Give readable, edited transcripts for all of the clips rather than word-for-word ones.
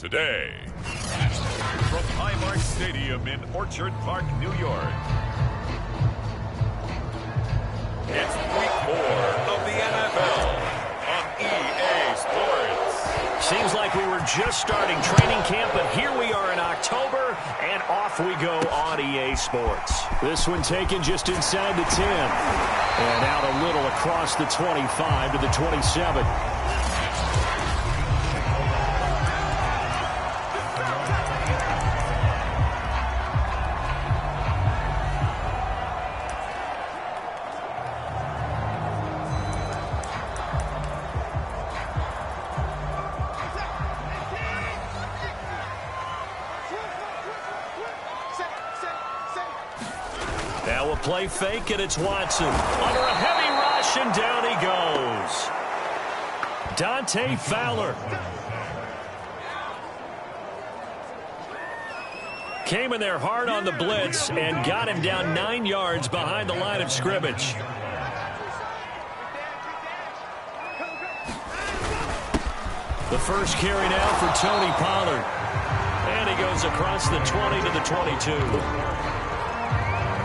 today. From Highmark Stadium in Orchard Park, New York, it's Week 4 of the NFL on EA Sports. Seems like we were just starting training camp, but here we are in October, and off we go on EA Sports. This one taken just inside the 10. And out a little across the 25 to the 27. Now we'll play fake, and it's Watson. Under a heavy rush, and down he goes. Dante Fowler. Came in there hard on the blitz and got him down 9 yards behind the line of scrimmage. The first carry now for Tony Pollard. And he goes across the 20 to the 22.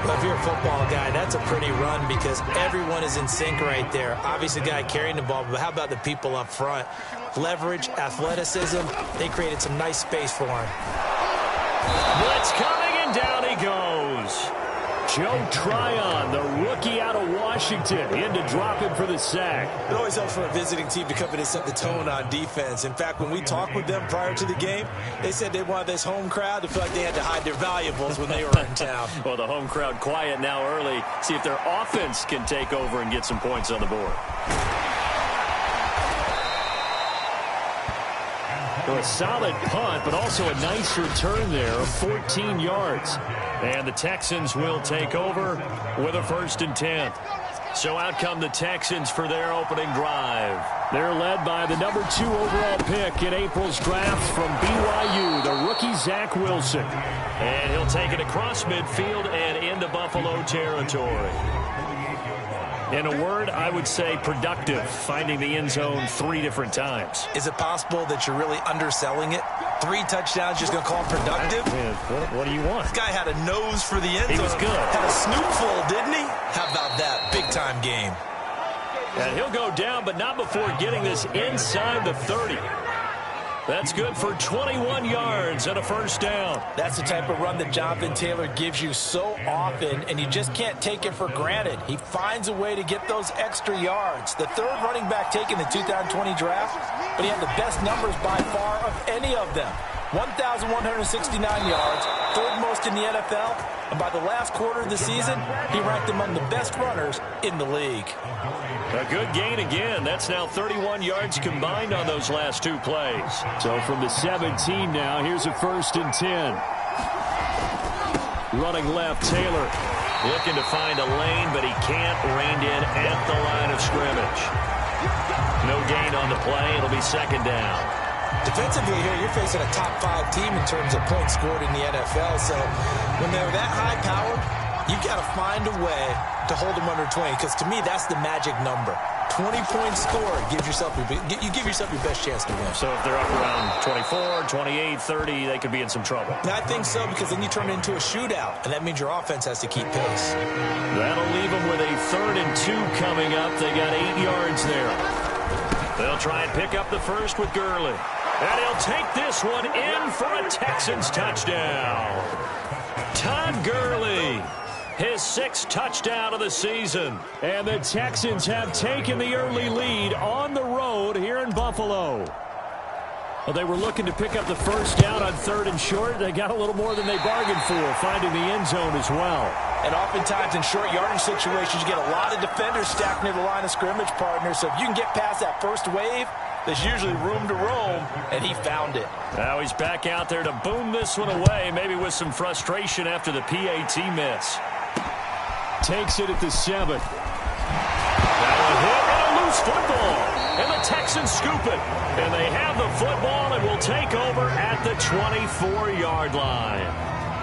Well, if you're a football guy, that's a pretty run because everyone is in sync right there. Obviously, the guy carrying the ball, but how about the people up front? Leverage, athleticism, they created some nice space for him. Blitz coming, and down he goes. Joe Tryon, the rookie out of Washington, in to drop him for the sack. It always helps for a visiting team to come in and set the tone on defense. In fact, when we talked with them prior to the game, they said they wanted this home crowd to feel like they had to hide their valuables when they were in town. Well, the home crowd quiet now early. See if their offense can take over and get some points on the board. So a solid punt, but also a nice return there of 14 yards. And the Texans will take over with a 1st and 10. So out come the Texans for their opening drive. They're led by the number 2 overall pick in April's draft from BYU, the rookie Zach Wilson. And he'll take it across midfield and into Buffalo territory. In a word, I would say productive, finding the end zone 3 different times. Is it possible that you're really underselling it? 3 touchdowns, just going to call it productive? What do you want? This guy had a nose for the end zone. He was good. Had a snootful, didn't he? How about that? Big-time game. And he'll go down, but not before getting this inside the 30. That's good for 21 yards and a 1st down. That's the type of run that Jonathan Taylor gives you so often, and you just can't take it for granted. He finds a way to get those extra yards. The 3rd running back taken in the 2020 draft, but he had the best numbers by far of any of them. 1,169 yards, 3rd most in the NFL, and by the last quarter of the season, he ranked among the best runners in the league. A good gain again. That's now 31 yards combined on those last 2 plays. So from the 17 now, here's a 1st and 10. Running left, Taylor. Looking to find a lane, but he can't. Reined in at the line of scrimmage. No gain on the play. It'll be 2nd down. Defensively here, you're facing a top 5 team in terms of points scored in the NFL. So when they're that high-powered, you've got to find a way to hold them under 20, because to me, that's the magic number. 20 points scored, you give yourself your best chance to win. So if they're up around 24, 28, 30, they could be in some trouble. And I think so, because then you turn it into a shootout, and that means your offense has to keep pace. That'll leave them with a 3rd and 2 coming up. They got 8 yards there. They'll try and pick up the 1st with Gurley. And he'll take this one in for a Texans touchdown. Todd Gurley, his 6th touchdown of the season. And the Texans have taken the early lead on the road here in Buffalo. Well, they were looking to pick up the 1st down on 3rd and short. They got a little more than they bargained for, finding the end zone as well. And oftentimes in short yardage situations, you get a lot of defenders stacked near the line of scrimmage, partner. So if you can get past that first wave, there's usually room to roam, and he found it. Now he's back out there to boom this one away, maybe with some frustration after the PAT miss. Takes it at the 7. That'll hit, and a loose football. And the Texans scoop it. And they have the football and will take over at the 24-yard line.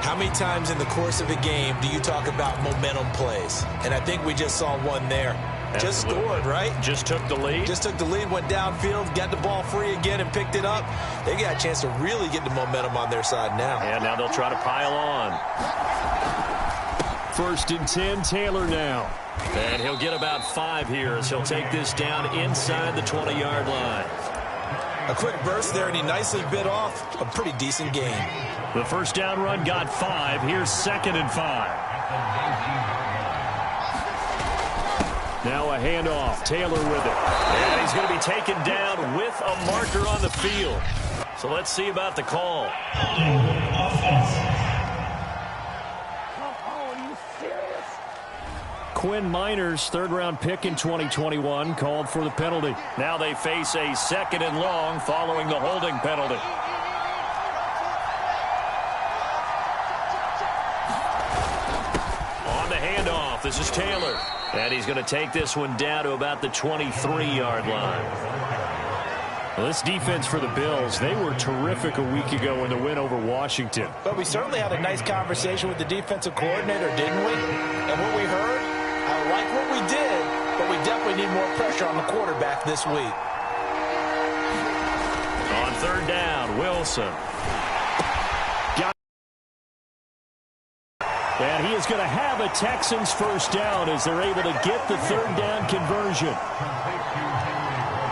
How many times in the course of a game do you talk about momentum plays? And I think we just saw one there. Just scored, right? Just took the lead. Just took the lead, went downfield, got the ball free again, and picked it up. They got a chance to really get the momentum on their side now. And now they'll try to pile on. 1st and 10, Taylor now. And he'll get about 5 here as he'll take this down inside the 20-yard line. A quick burst there, and he nicely bit off a pretty decent gain. The first down run got 5. Here's 2nd and 5. Now a handoff. Taylor with it. And he's going to be taken down with a marker on the field. So let's see about the call. Quinn Miners, 3rd-round pick in 2021, called for the penalty. Now they face a 2nd and long following the holding penalty. On the handoff, this is Taylor. And he's going to take this one down to about the 23-yard line. Well, this defense for the Bills, they were terrific a week ago in the win over Washington. But we certainly had a nice conversation with the defensive coordinator, didn't we? And what we heard, I like what we did, but we definitely need more pressure on the quarterback this week. On 3rd down, Wilson. And he is going to have a Texans first down as they're able to get the 3rd down conversion.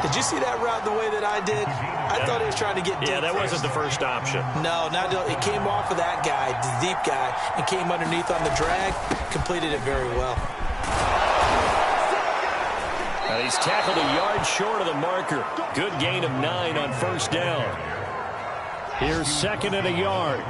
Did you see that route the way that I did? I thought he was trying to get deep. Yeah, that wasn't the first option. No, it came off of that guy, the deep guy, and came underneath on the drag. Completed it very well. And he's tackled a yard short of the marker. Good gain of 9 on 1st down. Here's 2nd and a yard.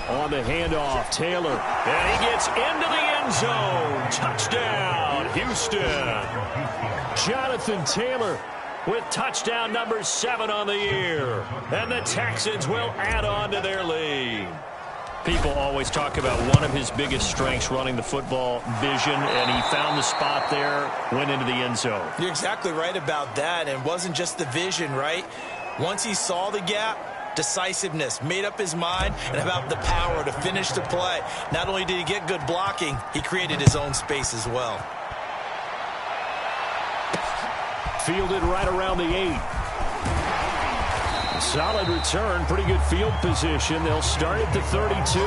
On the handoff, Taylor. And he gets into the end zone. Touchdown, Houston. Jonathan Taylor with touchdown number 7 on the year. And the Texans will add on to their lead. People always talk about one of his biggest strengths, running the football, vision, and he found the spot there, went into the end zone. You're exactly right about that, and it wasn't just the vision, right? Once he saw the gap, decisiveness, made up his mind, and about the power to finish the play. Not only did he get good blocking, he created his own space as well. Fielded right around the 8. Solid return, pretty good field position. They'll start at the 32.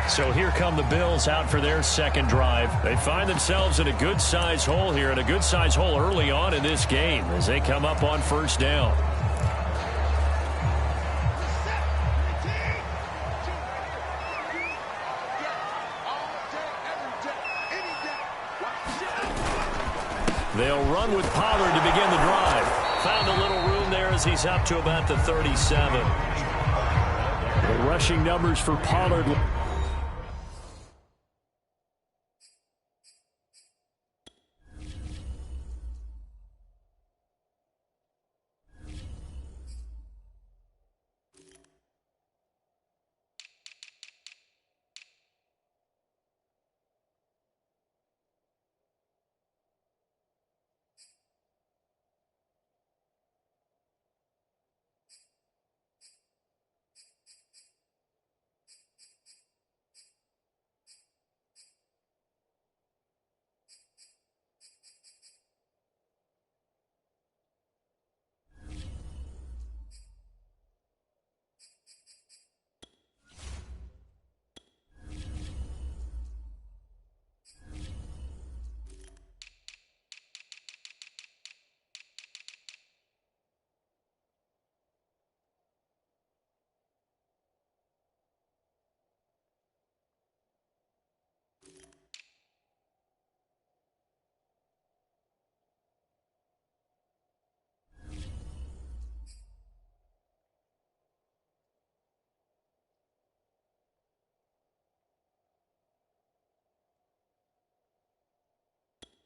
So here come the Bills out for their 2nd drive. They find themselves in a good-sized hole here, and a good-sized hole early on in this game as they come up on 1st down. They'll run with Pollard to begin the drive. Found a little room there as he's up to about the 37. The rushing numbers for Pollard.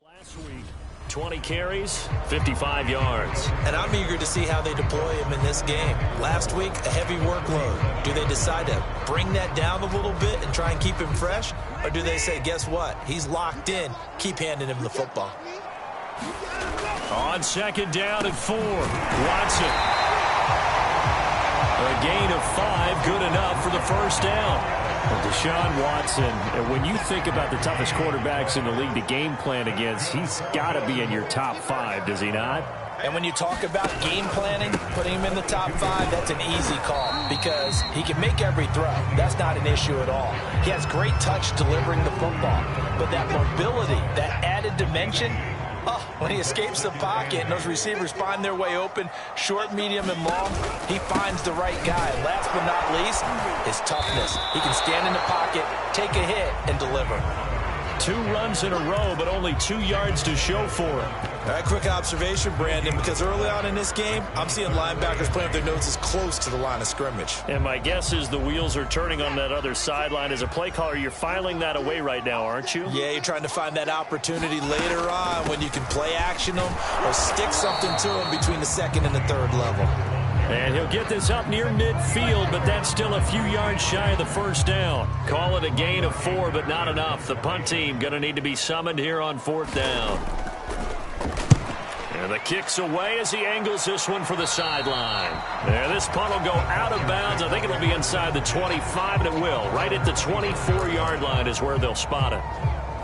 Last week, 20 carries, 55 yards. And I'm eager to see how they deploy him in this game. Last week, a heavy workload. Do they decide to bring that down a little bit and try and keep him fresh? Or do they say, guess what? He's locked in. Keep handing him the football. On 2nd down and 4, Watson. A gain of 5, good enough for the first down. Well, Deshaun Watson, when you think about the toughest quarterbacks in the league to game plan against, he's got to be in your top 5, does he not? And when you talk about game planning, putting him in the top 5, that's an easy call because he can make every throw. That's not an issue at all. He has great touch delivering the football. But that mobility, that added dimension, when he escapes the pocket and those receivers find their way open, short, medium, and long, he finds the right guy. Last but not least, his toughness. He can stand in the pocket, take a hit, and deliver. 2 runs in a row, but only 2 yards to show for him. All right, quick observation, Brandon, because early on in this game, I'm seeing linebackers playing with their noses close to the line of scrimmage. And my guess is the wheels are turning on that other sideline. As a play caller, you're filing that away right now, aren't you? Yeah, you're trying to find that opportunity later on when you can play action them or stick something to them between the second and the third level. And he'll get this up near midfield, but that's still a few yards shy of the first down. Call it a gain of 4, but not enough. The punt team going to need to be summoned here on 4th down. And the kick's away as he angles this one for the sideline. There, this punt will go out of bounds. I think it'll be inside the 25, and it will. Right at the 24-yard line is where they'll spot it.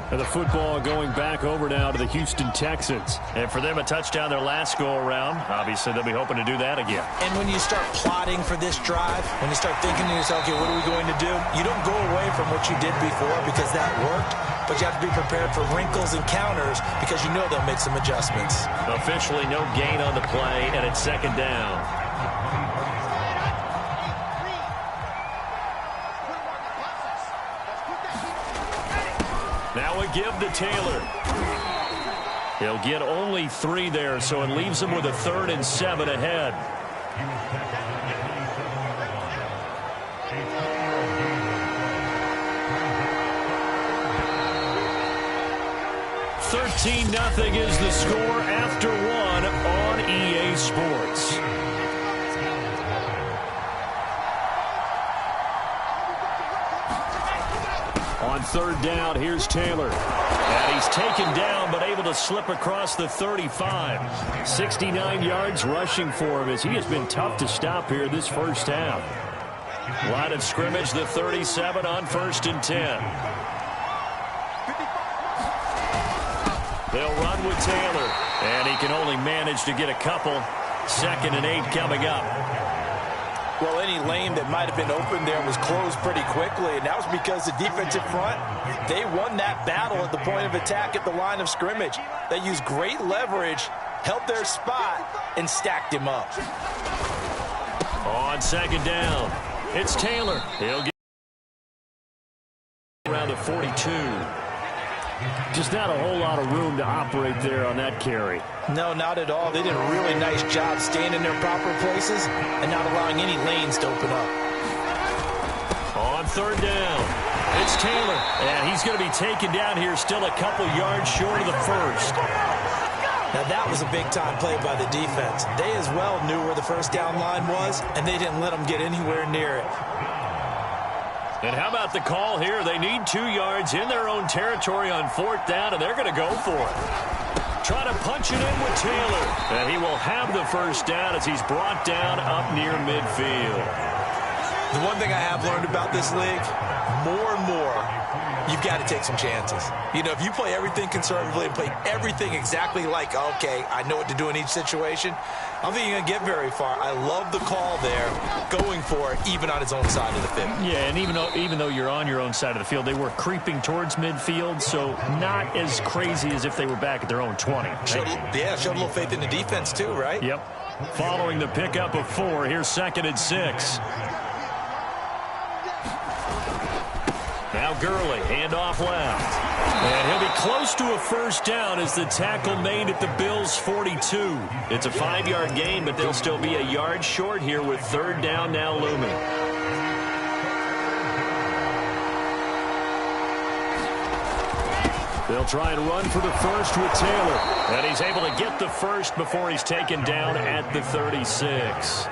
And the football going back over now to the Houston Texans. And for them, a touchdown their last go-around. Obviously, they'll be hoping to do that again. And when you start plotting for this drive, when you start thinking to yourself, okay, what are we going to do? You don't go away from what you did before because that worked. But you have to be prepared for wrinkles and counters because you know they'll make some adjustments. Officially no gain on the play, and it's 2nd down. Now a give to Taylor. He'll get only 3 there, so it leaves him with a 3rd and 7 ahead. $13-0 is the score after 1 on EA Sports. On 3rd down, here's Taylor. And he's taken down, but able to slip across the 35. 69 yards rushing for him as he has been tough to stop here this first half. Line of scrimmage, the 37 on 1st and 10. They'll run with Taylor, and he can only manage to get a couple. 2nd and 8 coming up. Well, any lane that might have been open there was closed pretty quickly, and that was because the defensive front, they won that battle at the point of attack at the line of scrimmage. They used great leverage, held their spot, and stacked him up. On 2nd down, it's Taylor. He'll get around the 42. Just not a whole lot of room to operate there on that carry. No, not at all. They did a really nice job staying in their proper places and not allowing any lanes to open up. On 3rd down, it's Taylor. And he's going to be taken down here still a couple yards short of the 1st. Now, that was a big-time play by the defense. They as well knew where the first down line was, and they didn't let them get anywhere near it. And how about the call here? They need 2 yards in their own territory on 4th down, and they're going to go for it. Trying to punch it in with Taylor. And he will have the first down as he's brought down up near midfield. The one thing I have learned about this league, more and more, you've got to take some chances. You know, if you play everything conservatively and play everything exactly like, okay, I know what to do in each situation, I don't think you're going to get very far. I love the call there, going for it, even on his own side of the field. Yeah, and even though you're on your own side of the field, they were creeping towards midfield, so not as crazy as if they were back at their own 20. Showed a little faith in the defense too, right? Yep. Following the pickup of 4, here's 2nd and 6. Now Gurley, handoff left. And he'll be close to a first down as the tackle made at the Bills' 42. It's a 5-yard gain, but they'll still be a yard short here with 3rd down now looming. They'll try and run for the first with Taylor. And he's able to get the first before he's taken down at the 36.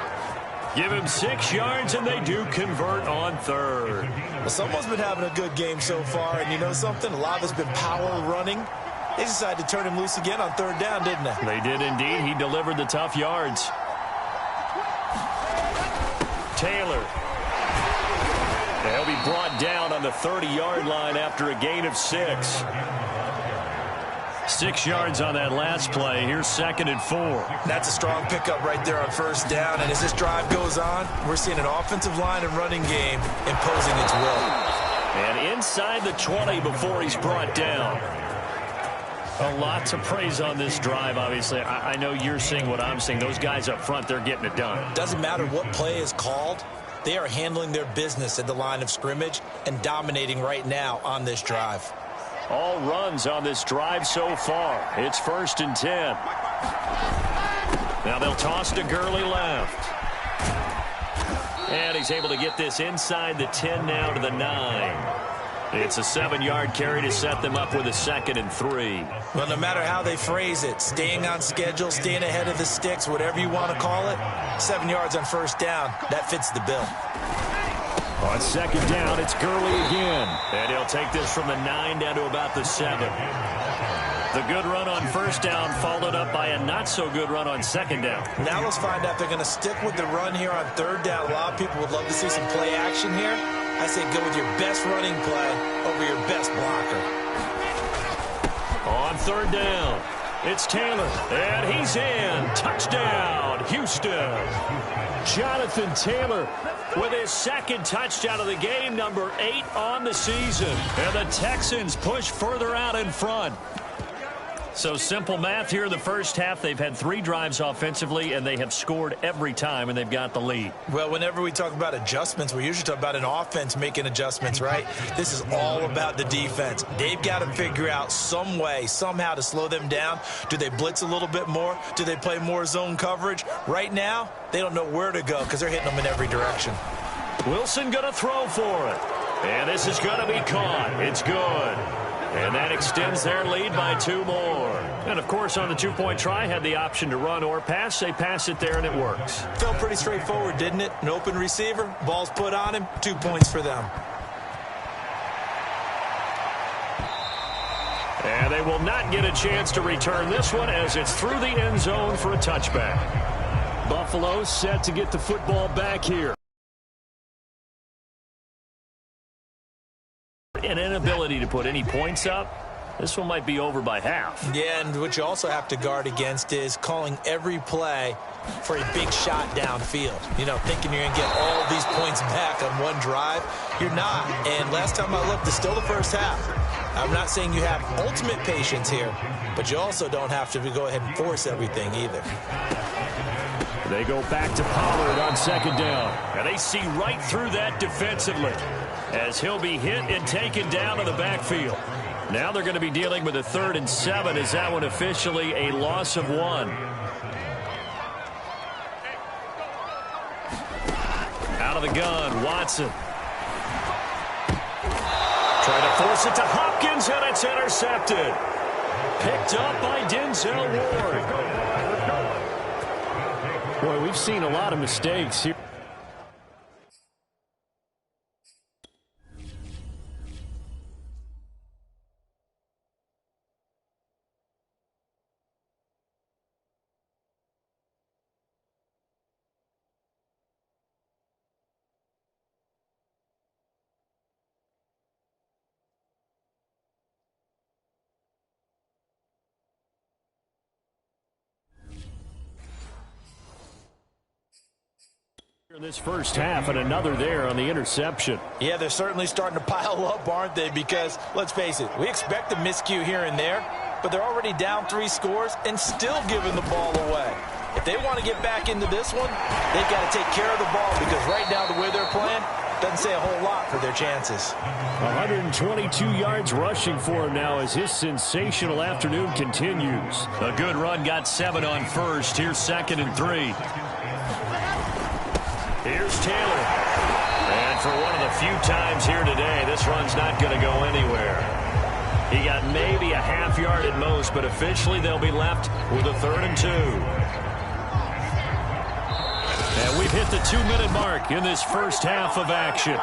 Give him 6 yards, and they do convert on 3rd. Well, someone's been having a good game so far, and you know something? A lot of it's been power running. They decided to turn him loose again on 3rd down, didn't they? They did indeed. He delivered the tough yards. Taylor. They'll be brought down on the 30-yard line after a gain of 6. 6 yards on that last play. Here's 2nd and 4. That's a strong pickup right there on 1st down. And as this drive goes on, we're seeing an offensive line and running game imposing its will. And inside the 20 before he's brought down. A lot to praise on this drive, obviously. I know you're seeing what I'm seeing. Those guys up front, they're getting it done. Doesn't matter what play is called. They are handling their business at the line of scrimmage and dominating right now on this drive. All runs on this drive so far. It's 1st and 10. Now they'll toss to Gurley left. And he's able to get this inside the 10 now to the 9. It's a 7-yard carry to set them up with a 2nd and 3. Well, no matter how they phrase it, staying on schedule, staying ahead of the sticks, whatever you want to call it, 7 yards on 1st down, that fits the bill. On 2nd down, it's Gurley again. And he'll take this from the 9 down to about the 7. The good run on 1st down followed up by a not-so-good run on 2nd down. Now let's find out if they're going to stick with the run here on 3rd down. A lot of people would love to see some play action here. I say go with your best running play over your best blocker. On 3rd down, it's Taylor, and he's in. Touchdown, Houston. Jonathan Taylor with his 2nd touchdown of the game, number 8 on the season. And the Texans push further out in front. So simple math here in the first half. They've had 3 drives offensively, and they have scored every time, and they've got the lead. Well, whenever we talk about adjustments, we usually talk about an offense making adjustments, right? This is all about the defense. They've got to figure out some way, somehow to slow them down. Do they blitz a little bit more? Do they play more zone coverage? Right now, they don't know where to go because they're hitting them in every direction. Wilson going to throw for it. And this is going to be caught. It's good. And that extends their lead by 2 more. And, of course, on the 2-point try, had the option to run or pass. They pass it there, and it works. Felt pretty straightforward, didn't it? An open receiver, ball's put on him, 2 points for them. And they will not get a chance to return this one as it's through the end zone for a touchback. Buffalo set to get the football back here. An inability to put any points up. This one might be over by half. Yeah, and what you also have to guard against is calling every play for a big shot downfield. You know, thinking you're going to get all of these points back on one drive. You're not. And last time I looked, it's still the first half. I'm not saying you have ultimate patience here, but you also don't have to go ahead and force everything either. They go back to Pollard on 2nd down. And they see right through that defensively as he'll be hit and taken down in the backfield. Now they're going to be dealing with a 3rd and 7. Is that one officially a loss of 1? Out of the gun, Watson. Trying to force it to Hopkins, and it's intercepted. Picked up by Denzel Ward. Boy, we've seen a lot of mistakes here. In this first half, and another there on the interception. Yeah, they're certainly starting to pile up, aren't they? Because, let's face it, we expect a miscue here and there, but they're already down 3 scores and still giving the ball away. If they want to get back into this one, they've got to take care of the ball because right now the way they're playing doesn't say a whole lot for their chances. 122 yards rushing for him now as his sensational afternoon continues. A good run, got 7 on first. Here's 2nd and 3. Here's Taylor. And for one of the few times here today, this run's not going to go anywhere. He got maybe a half yard at most, but officially they'll be left with a 3rd and 2. And we've hit the 2-minute mark in this first half of action.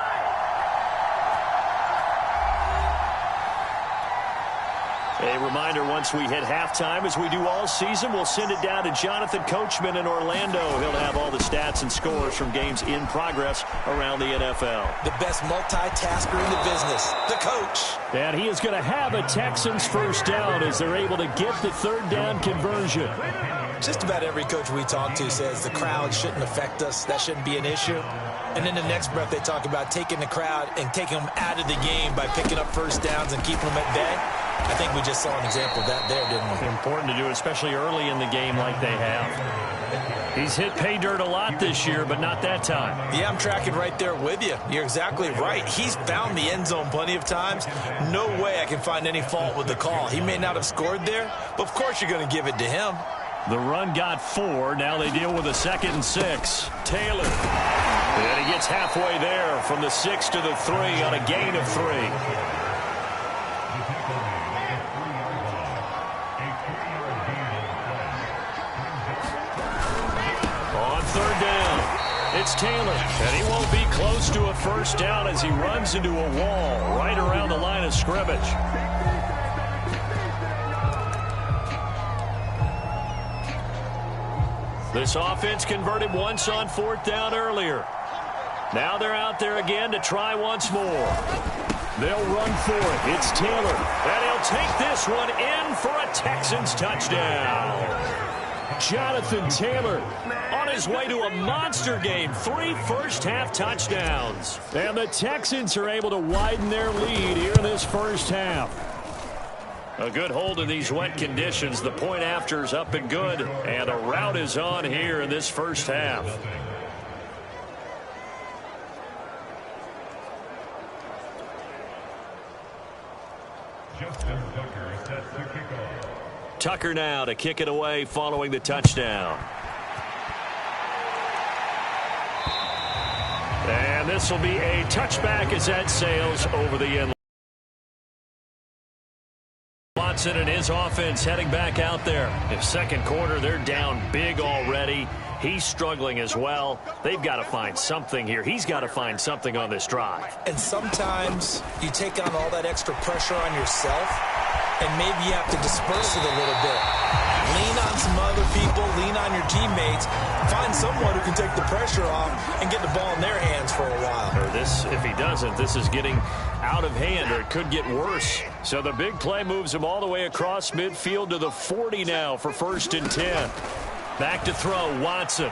A reminder, once we hit halftime, as we do all season, we'll send it down to Jonathan Coachman in Orlando. He'll have all the stats and scores from games in progress around the NFL. The best multitasker in the business, the coach. And he is going to have a Texans first down as they're able to get the third down conversion. Just about every coach we talk to says the crowd shouldn't affect us. That shouldn't be an issue. And in the next breath, they talk about taking the crowd and taking them out of the game by picking up first downs and keeping them at bay. I think we just saw an example of that there, didn't we? Important to do, especially early in the game like they have. He's hit pay dirt a lot this year, but not that time. Yeah, I'm tracking right there with you. You're exactly right. He's found the end zone plenty of times. No way I can find any fault with the call. He may not have scored there, but of course you're going to give it to him. The run got 4. Now they deal with a 2nd and 6. Taylor. And he gets halfway there from the 6 to the 3 on a gain of 3. On third down, it's Taylor. And he won't be close to a first down as he runs into a wall right around the line of scrimmage. This offense converted once on 4th down earlier. Now they're out there again to try once more. They'll run for it. It's Taylor. And he'll take this one in for a Texans touchdown. Jonathan Taylor on his way to a monster game. 3 first-half touchdowns. And the Texans are able to widen their lead here in this first half. A good hold in these wet conditions. The point after's up and good. And a rout is on here in this first half. Tucker now to kick it away following the touchdown. And this will be a touchback as that sails over the end. Watson and his offense heading back out there. In second quarter, they're down big already. He's struggling as well. They've got to find something here. He's got to find something on this drive. And sometimes you take on all that extra pressure on yourself, and maybe you have to disperse it a little bit. Lean on some other people, lean on your teammates, find someone who can take the pressure off and get the ball in their hands for a while. Or this, if he doesn't, this is getting out of hand, or it could get worse. So the big play moves him all the way across midfield to the 40 now for 1st and 10. Back to throw, Watson.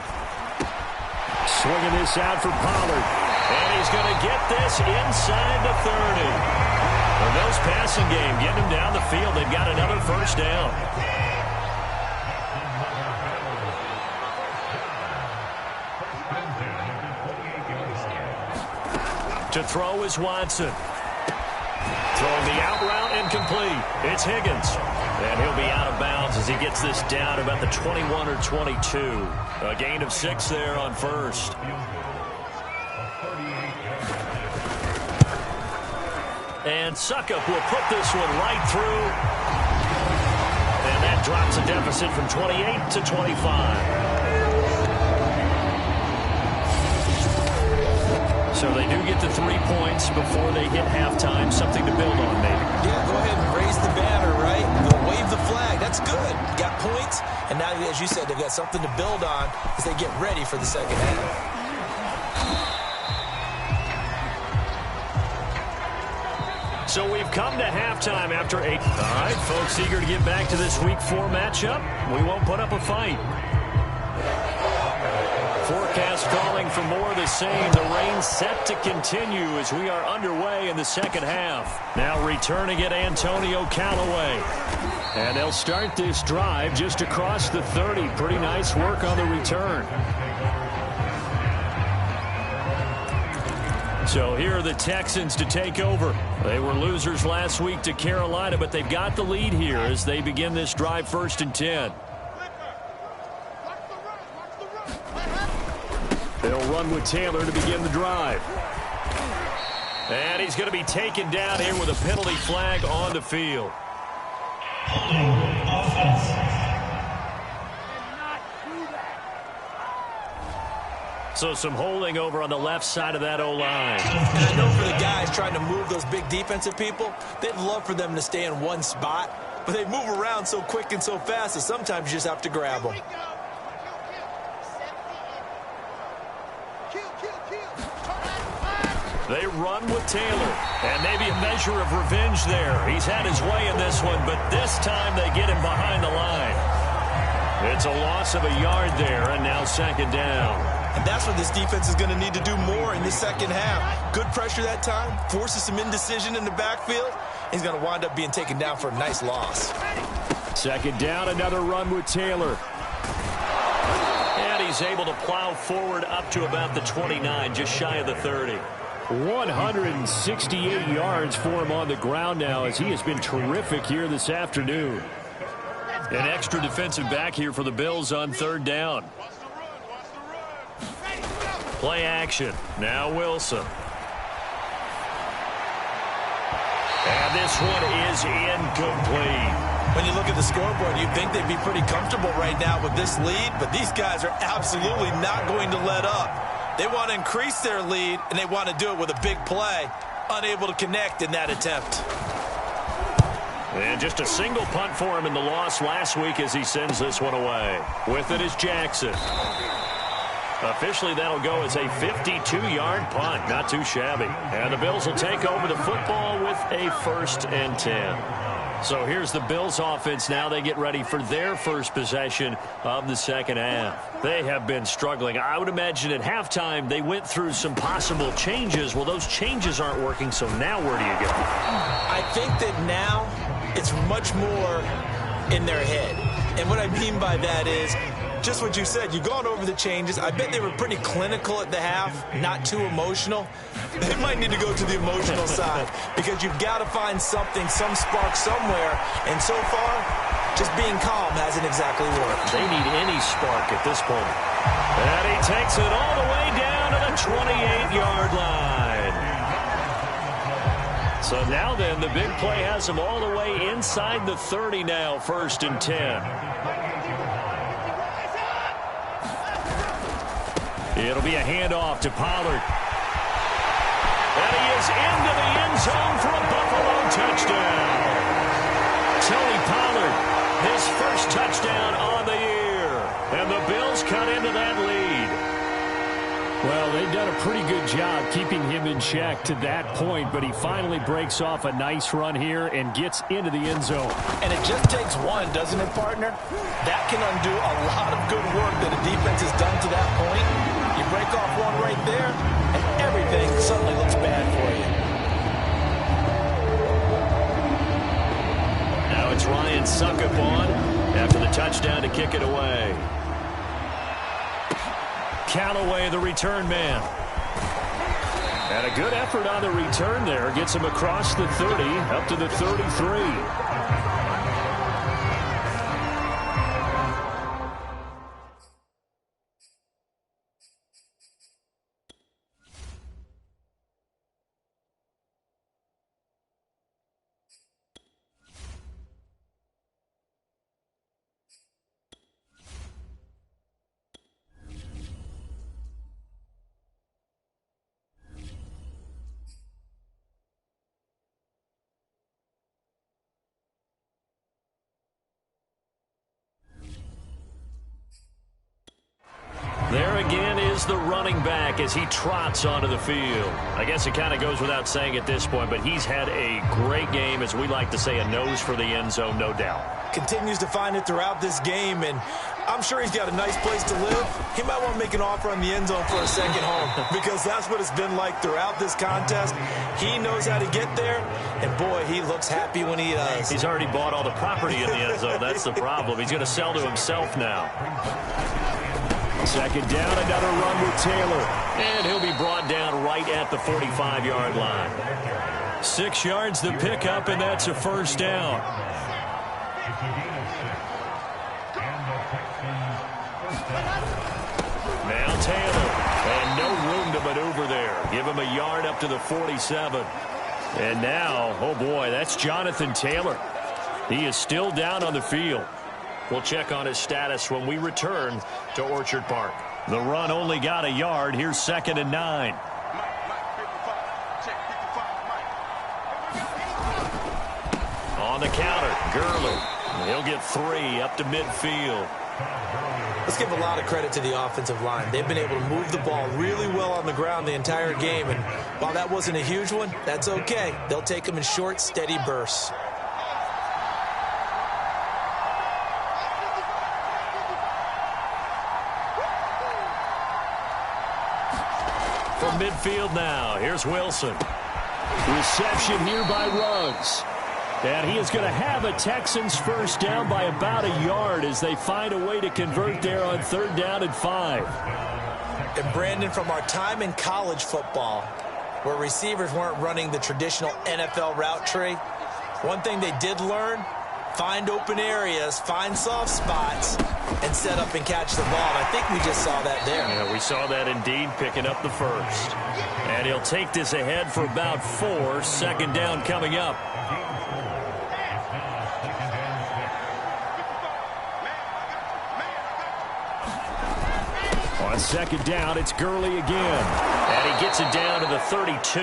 Swinging this out for Pollard. And he's going to get this inside the 30. The Bills passing game, getting him down the field. They've got another first down. To throw is Watson. Throwing the out route incomplete. It's Higgins. And he'll be out of bounds as he gets this down about the 21 or 22. A gain of 6 there on first. And Suckup will put this one right through. And that drops a deficit from 28 to 25. So they do get the 3 points before they hit halftime. Something to build on, maybe. Yeah, go ahead and raise the banner, right? Go wave the flag. That's good. Got points. And now, as you said, they've got something to build on as they get ready for the second half. So we've come to halftime after 8. All right, folks, eager to get back to this Week 4 matchup. We won't put up a fight. Forecast calling for more of the same. The rain set to continue as we are underway in the second half. Now returning it, Antonio Callaway. And they'll start this drive just across the 30. Pretty nice work on the return. So here are the Texans to take over. They were losers last week to Carolina, but they've got the lead here as they begin this drive 1st and 10. They'll run with Taylor to begin the drive. And he's going to be taken down here with a penalty flag on the field. So some holding over on the left side of that O-line. And I know for the guys trying to move those big defensive people, they'd love for them to stay in one spot. but they move around so quick and so fast that sometimes you just have to grab them. They run with Taylor, and maybe a measure of revenge there. He's had his way in this one, but this time they get him behind the line. It's a loss of a yard there, and now second down. And that's what this defense is going to need to do more in the second half. Good pressure that time, forces some indecision in the backfield. He's going to wind up being taken down for a nice loss. Second down, another run with Taylor. And he's able to plow forward up to about the 29, just shy of the 30. 168 yards for him on the ground now, as he has been terrific here this afternoon. An extra defensive back here for the Bills on third down. Play action. Now Wilson. And this one is incomplete. When you look at the scoreboard, you'd think they'd be pretty comfortable right now with this lead, but these guys are absolutely not going to let up. They want to increase their lead, and they want to do it with a big play. Unable to connect in that attempt. And just a single punt for him in the loss last week as he sends this one away. With it is Jackson. Officially, that'll go as a 52-yard punt. Not too shabby. And the Bills will take over the football with a 1st and 10. So here's the Bills offense now. They get ready for their first possession of the second half. They have been struggling. I would imagine at halftime they went through some possible changes. Well, those changes aren't working, so now where do you go? I think that now it's much more in their head. And what I mean by that is just what you said. You've gone over the changes. I bet they were pretty clinical at the half, not too emotional. They might need to go to the emotional side because you've got to find something, some spark somewhere. And so far, just being calm hasn't exactly worked. They need any spark at this point. And he takes it all the way down to the 28-yard line. So now then, the big play has him all the way inside the 30 now, 1st and 10. It'll be a handoff to Pollard. And he is into the end zone for a Buffalo touchdown. Tony Pollard, his first touchdown on the year. And the Bills cut into that lead. Well, they've done a pretty good job keeping him in check to that point, but he finally breaks off a nice run here and gets into the end zone. And it just takes one, doesn't it, partner? That can undo a lot of good work that a defense has done to that point. You break off one right there, and everything suddenly looks bad for you. Now it's Ryan Suckup on after the touchdown to kick it away. Callaway, the return man. And a good effort on the return there. Gets him across the 30, up to the 33. There again is the running back as he trots onto the field. I guess it kind of goes without saying at this point, but he's had a great game, as we like to say, a nose for the end zone, no doubt. Continues to find it throughout this game, and I'm sure he's got a nice place to live. He might want to make an offer on the end zone for a second home because that's what it's been like throughout this contest. He knows how to get there, and boy, he looks happy when he does. He's already bought all the property in the end zone. That's the problem. He's going to sell to himself now. Second down, another run with Taylor. And he'll be brought down right at the 45-yard line. 6 yards the pickup, and that's a first down. Now Taylor, and no room to maneuver there. Give him a yard up to the 47. And now, oh boy, that's Jonathan Taylor. He is still down on the field. We'll check on his status when we return to Orchard Park. The run only got a yard. Here's 2nd and 9. On the counter. Gurley. He'll get 3 up to midfield. Let's give a lot of credit to the offensive line. They've been able to move the ball really well on the ground the entire game. And while that wasn't a huge one, that's okay. They'll take them in short, steady bursts. From midfield now, here's Wilson. Reception here by Ruggs. And he is going to have a Texans first down by about a yard as they find a way to convert there on 3rd down and 5. And Brandon, from our time in college football, where receivers weren't running the traditional NFL route tree, one thing they did learn, find open areas, find soft spots, and set up and catch the ball. And I think we just saw that there. Yeah, we saw that indeed, picking up the first. And he'll take this ahead for about 4. 2nd down coming up. On 2nd down, it's Gurley again. And he gets it down to the 32.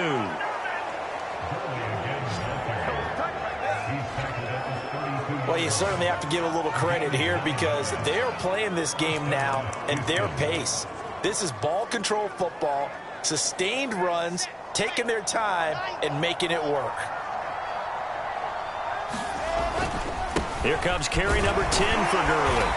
Well, you certainly have to give a little credit here because they're playing this game now at their pace. This is ball control football, sustained runs, taking their time, and making it work. Here comes carry number 10 for Gurley.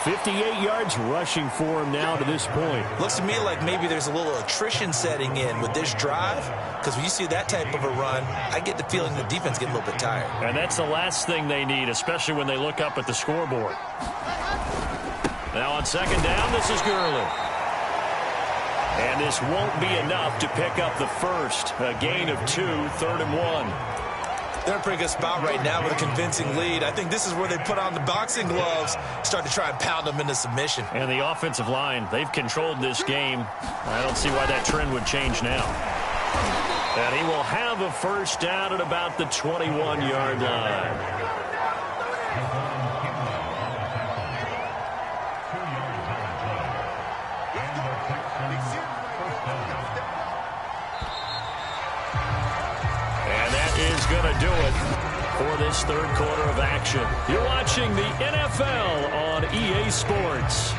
58 yards rushing for him now to this point. Looks to me like maybe there's a little attrition setting in with this drive, because when you see that type of a run, I get the feeling the defense get a little bit tired. And that's the last thing they need, especially when they look up at the scoreboard. Now on 2nd down, this is Gurley. And this won't be enough to pick up the first. A gain of 2, 3rd and 1. They're in a pretty good spot right now with a convincing lead. I think this is where they put on the boxing gloves, start to try and pound them into submission. And the offensive line, they've controlled this game. I don't see why that trend would change now. And he will have a first down at about the 21-yard line. Going to do it for this 3rd quarter of action. You're watching the NFL on EA Sports.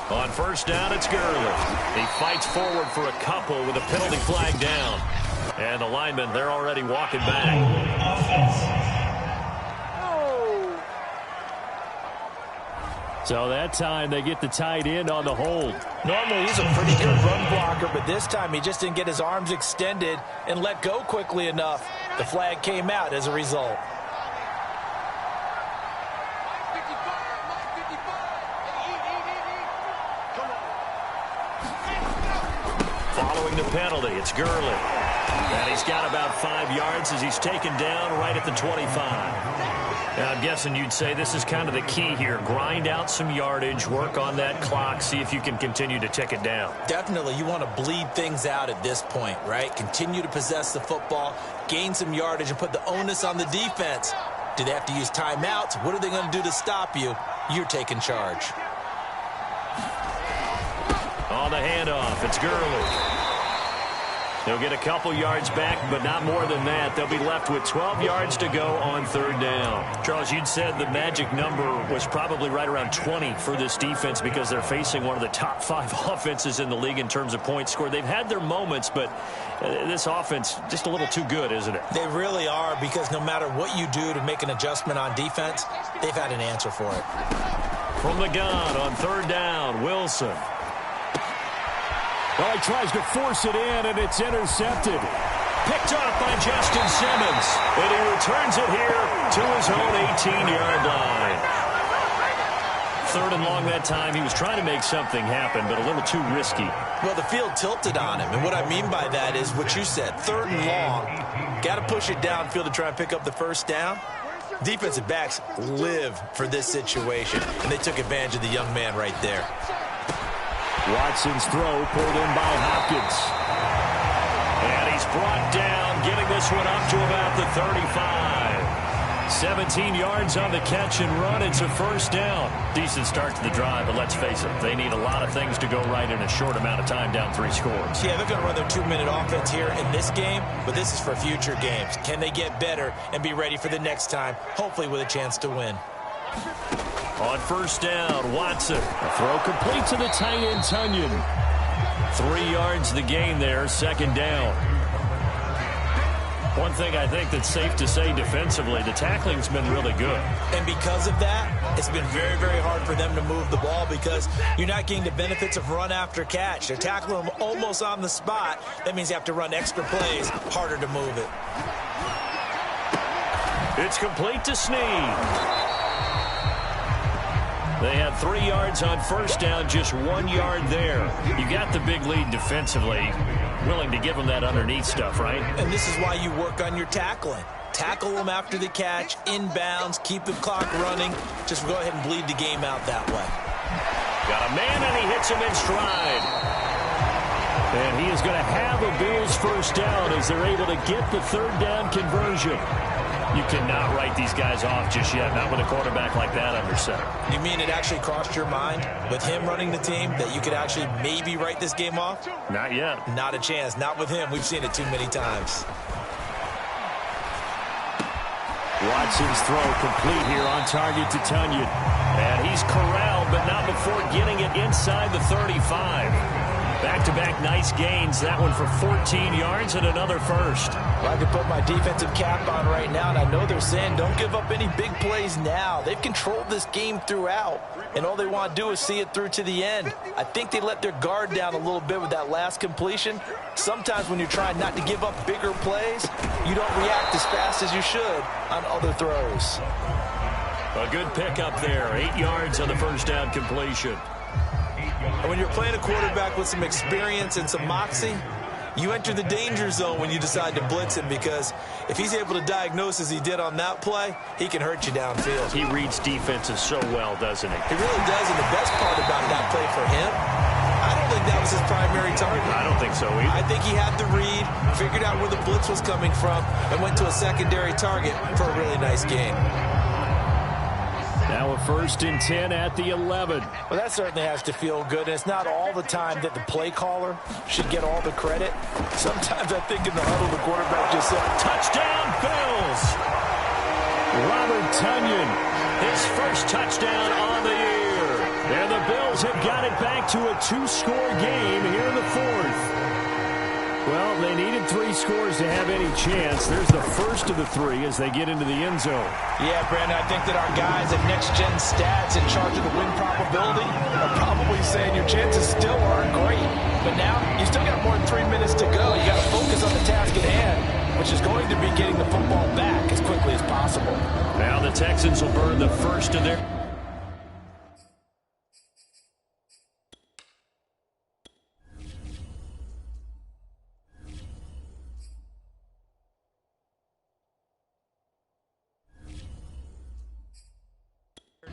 On 1st down, it's Gurley. He fights forward for a couple with a penalty flag down. And the linemen, they're already walking back. So that time they get the tight end on the hold. Normally he's a pretty good run blocker, but this time he just didn't get his arms extended and let go quickly enough. The flag came out as a result. Following the penalty, it's Gurley. And he's got about 5 yards as he's taken down right at the 25. Now, I'm guessing you'd say this is kind of the key here. Grind out some yardage, work on that clock, see if you can continue to tick it down. Definitely, you want to bleed things out at this point, right? Continue to possess the football, gain some yardage, and put the onus on the defense. Do they have to use timeouts? What are they going to do to stop you? You're taking charge. On the handoff, it's Gurley. They'll get a couple yards back, but not more than that. They'll be left with 12 yards to go on 3rd down. Charles, you'd said the magic number was probably right around 20 for this defense because they're facing one of the top 5 offenses in the league in terms of points scored. They've had their moments, but this offense just a little too good, isn't it? They really are, because no matter what you do to make an adjustment on defense, they've had an answer for it. From the gun on 3rd down, Wilson. Well, he tries to force it in, and it's intercepted. Picked off by Justin Simmons. And he returns it here to his own 18-yard line. 3rd and long that time. He was trying to make something happen, but a little too risky. Well, the field tilted on him, and what I mean by that is what you said. 3rd and long. Got to push it downfield to try and pick up the first down. Defensive backs live for this situation, and they took advantage of the young man right there. Watson's throw pulled in by Hopkins. And he's brought down, getting this one up to about the 35. 17 yards on the catch and run. It's a first down. Decent start to the drive, but let's face it, they need a lot of things to go right in a short amount of time down 3 scores. Yeah, they're going to run their 2-minute offense here in this game, but this is for future games. Can they get better and be ready for the next time, hopefully with a chance to win? On first down, Watson. A throw complete to the tight end, Tunyon. 3 yards the gain there, second down. One thing I think that's safe to say defensively, the tackling's been really good. And because of that, it's been very, very hard for them to move the ball because you're not getting the benefits of run after catch. They're tackling them almost on the spot. That means you have to run extra plays, harder to move it. It's complete to Snead. They had 3 yards on first down, just 1 yard there. You got the big lead defensively. Willing to give them that underneath stuff, right? And this is why you work on your tackling. Tackle them after the catch, inbounds, keep the clock running. Just go ahead and bleed the game out that way. Got a man, and he hits him in stride. And he is going to have a Bills first down as they're able to get the third down conversion. You cannot write these guys off just yet, not with a quarterback like that under center. You mean it actually crossed your mind with him running the team that you could actually maybe write this game off? Not yet. Not a chance. Not with him. We've seen it too many times. Watson's throw complete here on target to Tunyon. And he's corralled, but not before getting it inside the 35. Back-to-back nice gains. That one for 14 yards and another first. Well, I can put my defensive cap on right now, and I know they're saying don't give up any big plays now. They've controlled this game throughout, and all they want to do is see it through to the end. I think they let their guard down a little bit with that last completion. Sometimes when you're trying not to give up bigger plays, you don't react as fast as you should on other throws. A good pickup there. 8 yards on the first down completion. And when you're playing a quarterback with some experience and some moxie, you enter the danger zone when you decide to blitz him, because if he's able to diagnose as he did on that play, he can hurt you downfield. He reads defenses so well, doesn't he? He really does, and the best part about that play for him, I don't think that was his primary target. I don't think so either. I think he had the read, figured out where the blitz was coming from, and went to a secondary target for a really nice gain. Now a 1st and 10 at the 11. Well, that certainly has to feel good. And it's not all the time that the play caller should get all the credit. Sometimes I think in the huddle, the quarterback just said, touchdown, Bills! Robert Tunyon, his first touchdown on the year. And the Bills have got it back to a 2-score game here in the 4th. Well, they needed 3 scores to have any chance. There's the first of the 3 as they get into the end zone. Yeah, Brandon, I think that our guys at Next Gen Stats in charge of the win probability are probably saying your chances still aren't great. But now, you still got more than 3 minutes to go. You got to focus on the task at hand, which is going to be getting the football back as quickly as possible. Now the Texans will burn the first of their...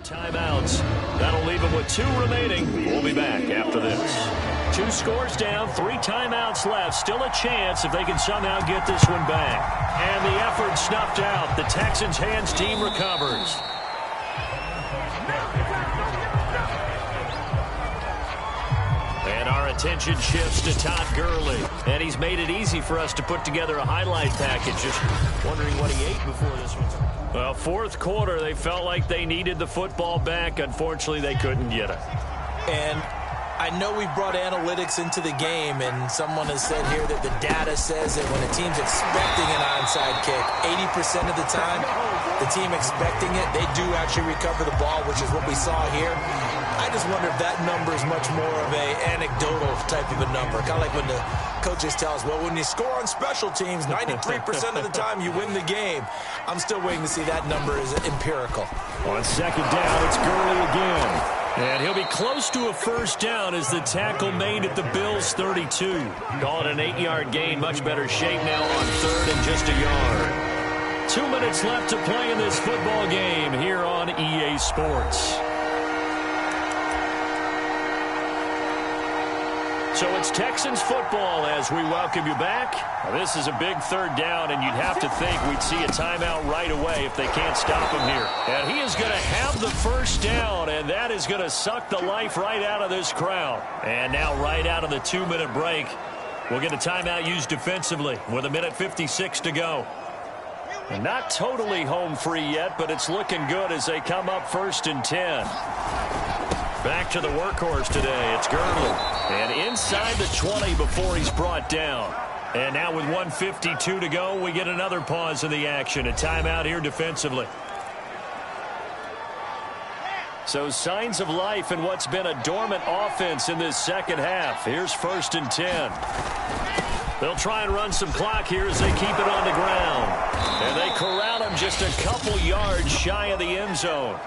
timeouts. That'll leave them with 2 remaining. We'll be back after this. 2 scores down, 3 timeouts left. Still a chance if they can somehow get this one back. And the effort snuffed out. The Texans' hands team recovers. And our attention shifts to Todd Gurley. And he's made it easy for us to put together a highlight package. Just wondering what he ate before this one. Well, 4th quarter, they felt like they needed the football back. Unfortunately, they couldn't get it. And I know we brought analytics into the game, and someone has said here that the data says that when a team's expecting an onside kick, 80% of the time, the team expecting it, they do actually recover the ball, which is what we saw here. I just wonder if that number is much more of a anecdotal type of a number. Kind of like when the coaches tell us, well, when you score on special teams, 93% of the time you win the game. I'm still waiting to see that number is empirical. On second down, it's Gurley again. And he'll be close to a first down as the tackle made at the Bills' 32. Call it an 8-yard gain. Much better shape now on 3rd and just a yard. 2 minutes left to play in this football game here on EA Sports. So it's Texans football as we welcome you back. Now, this is a big third down, and you'd have to think we'd see a timeout right away if they can't stop him here. And he is going to have the first down, and that is going to suck the life right out of this crowd. And now right out of the 2-minute break, we'll get a timeout used defensively with 1:56 to go. And not totally home free yet, but it's looking good as they come up 1st and 10. Back to the workhorse today. It's Gurley. And inside the 20 before he's brought down. And now with 1:52 to go, we get another pause in the action. A timeout here defensively. So signs of life in what's been a dormant offense in this second half. Here's 1st and 10. They'll try and run some clock here as they keep it on the ground. And they corral him just a couple yards shy of the end zone.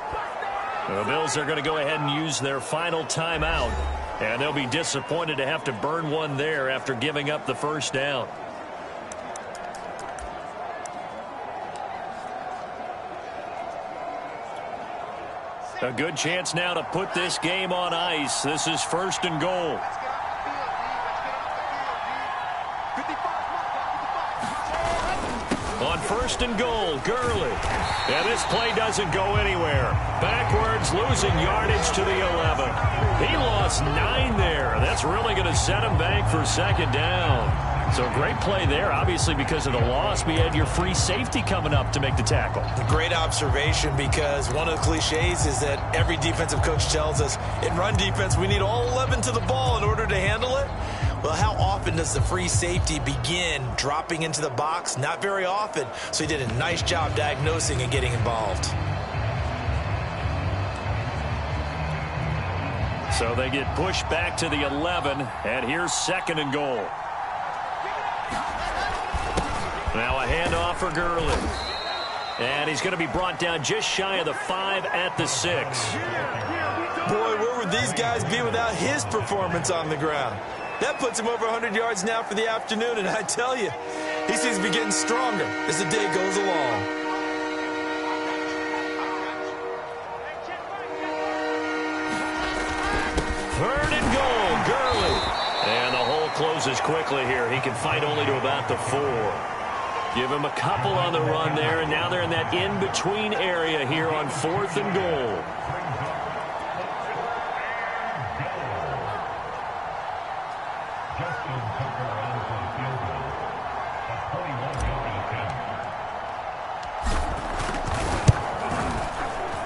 The Bills are going to go ahead and use their final timeout. And they'll be disappointed to have to burn one there after giving up the first down. A good chance now to put this game on ice. This is 1st and goal. On 1st and goal, Gurley. And this play doesn't go anywhere. Backwards, losing yardage to the 11. He lost 9 there. That's really going to set him back for 2nd down. So great play there, obviously because of the loss. We had your free safety coming up to make the tackle. Great observation, because one of the cliches is that every defensive coach tells us in run defense we need all 11 to the ball in order to handle it. Well, how often does the free safety begin dropping into the box? Not very often. So he did a nice job diagnosing and getting involved. So they get pushed back to the 11, and here's 2nd and goal. Now a handoff for Gurley. And he's going to be brought down just shy of the 5 at the 6. Boy, where would these guys be without his performance on the ground? That puts him over 100 yards now for the afternoon, and I tell you, he seems to be getting stronger as the day goes along. Third and goal, Gurley. And the hole closes quickly here. He can fight only to about the 4. Give him a couple on the run there, and now they're in that in-between area here on 4th and goal.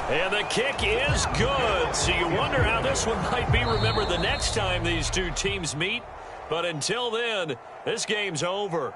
And the kick is good. So you wonder how this one might be remembered the next time these two teams meet. But until then, this game's over.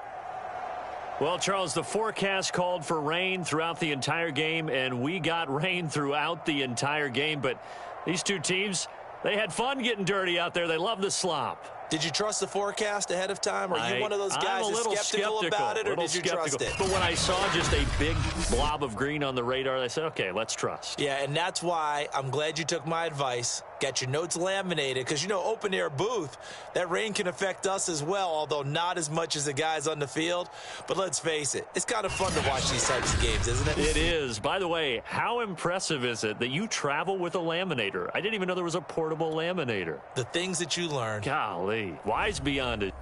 Well, Charles, the forecast called for rain throughout the entire game, and we got rain throughout the entire game. But these two teams, they had fun getting dirty out there. They love the slop. Did you trust the forecast ahead of time? Are you one of those guys that's skeptical about it, or did you trust it? But when I saw just a big blob of green on the radar, I said, okay, let's trust. Yeah, and that's why I'm glad you took my advice. Got your notes laminated, because, you know, open-air booth, that rain can affect us as well, although not as much as the guys on the field. But let's face it, it's kind of fun to watch these types of games, isn't it? It is. By the way, how impressive is it that you travel with a laminator? I didn't even know there was a portable laminator. The things that you learn. Golly. Wise beyond it.